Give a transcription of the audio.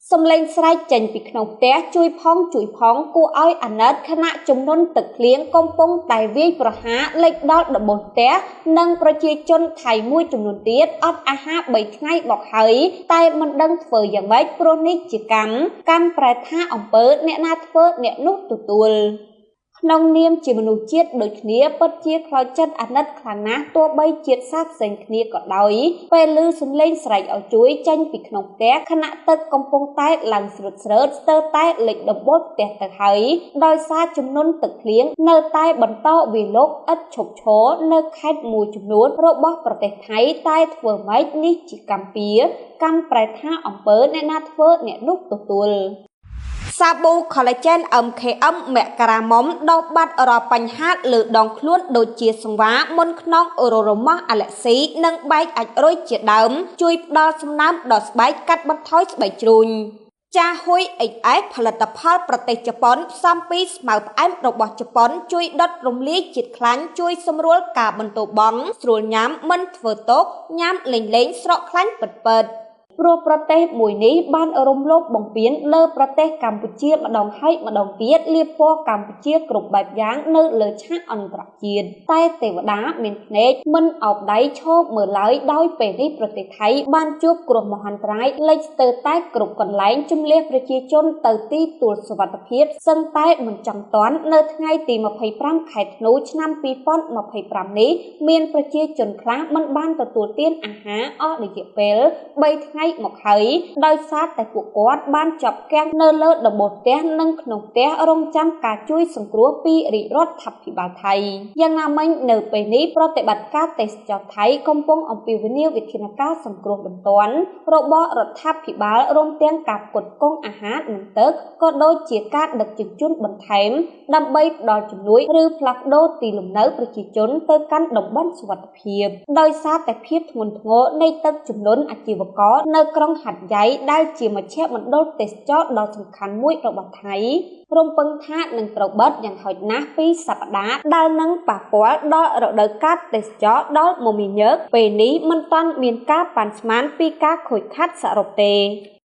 សំឡេងស្រែកចេញពីក្នុងផ្ទះជួយផងគួរឲ្យអាណិតខណៈចំនួនទឹកភ្លៀងកំពុងតែវាយប្រហារលិចដល់ដំបូលផ្ទះនិងប្រជាជនថៃមួយចំនួនទៀតអត់អាហារ3ថ្ងៃមកហើយតែមិនដឹងធ្វើយ៉ាងម៉េចព្រោះនេះជាកម្មប្រែថាអំពើអ្នកណាធ្វើអ្នកនោះទទួលក្នុងនាមជាមនុស្សជាតិដូចគ្នាពិតជាខ្លោចចិត្តអាណិតខ្លាំងណាស់ទោះបីជាតិសាសន៍ផ្សេងគ្នាក៏ដោយពេលឮសំឡេងស្រែកឲ្យជួយចេញពីក្នុងផ្ទះខណៈទឹកកំពុងតែឡើងស្រើតស្ទើរតែលិចដំបូលផ្ទះទៅហើយដោយសារចំនួនទឹកភ្លៀងនៅតែបន្តវាយលុកឥតឈប់ឈរនៅខេត្តមួយចំនួនរបស់ប្រទេសថៃតែធ្វើម៉េចនេះជាកម្មប្រែថាអំពើអ្នកណាធ្វើអ្នកនោះទទួលសាប៊ូ collagen MKM មករាមុំដោះបាត់រាល់បញ្ហាលើដងខ្លួនដូចជាសង្វាមុនខ្នងរមាស់អាឡែស៊ីនិងបែកអាចរុយជាដើមជួយផ្ដល់សំណើមដល់ស្បែកកាត់បន្ថយស្បែកជ្រូញចាហ៊ុយ XS ផលិតផលប្រទេសជប៉ុនផ្សំពីស្មៅផ្អែមរបស់ជប៉ុនជួយដុតរំលាយជាតិខ្លាញ់ជួយសម្រួលការបន្ទោបង់ស្រួលញ៉ាំមិនធ្វើទុកញ៉ាំលេងស្រកខ្លាញ់ពិតព្រោះប្រទេសមួយនេះបានរំលោភបំពានលើប្រទេសកម្ពុជាម្ដងហើយម្ដងទៀតលាបពណ៌កម្ពុជាគ្រប់បែបយ៉ាងនៅលើឆាកអន្តរជាតិតែទេវតាមានភ្នែកមិនអោបដៃឈប់មើលឡើយដោយពេលនេះប្រទេសថៃបានជួបគ្រោះមហន្តរាយលេចស្ទើរតែគ្រប់កន្លែងជំនះប្រជាជនទៅទីទួលសុវត្ថិភាពសឹងតែមិនចង់តាន់នៅថ្ងៃទី25ខែធ្នូឆ្នាំ2025នេះមានប្រជាជនខ្លះមិនបានទទួលទានអាហារអស់រយៈពេល3ថ្ងៃមកហើយដោយសារតែពួកគាត់បានចាប់គាំងនៅលើដំបូលផ្ទះនិងក្នុងផ្ទះរងចាំការជួយសង្គ្រោះពីរាជរដ្ឋាភិបាលថៃយ៉ាងណាមិញនៅពេលនេះប្រតិបត្តិការទេសចរថៃកំពុងអំពាវនាវវិធានការសង្គ្រោះបន្ទាន់របស់រដ្ឋាភិបាលរួមទាំងការផ្គត់ផ្គង់អាហារនិងទឹកក៏ដូចជាការដឹកជញ្ជូនបន្ថែមដើម្បីផ្ដល់ជំនួយឬផ្លាស់ប្ដូរទីលំនៅប្រជាជនទៅកាន់តំបន់សុវត្ថិភាពដោយសារតែភាពធ្ងន់ធ្ងរនៃទឹកជំនន់អាជីវករនៅក្រុងហាត់យ៉ៃដែលជាមជ្ឈមណ្ឌលទេសចរដ៏សំខាន់មួយរបស់ថៃរំពឹងថានឹងត្រូវបិទយ៉ាងហោចណាស់2សប្តាហ៍ដែលនឹងប៉ះពាល់ដល់រដូវកាលទេសចរដល់មមាញឹកពេលនេះមិនទាន់មានការប៉ាន់ស្មានពីការខូចខាតសរុបទេ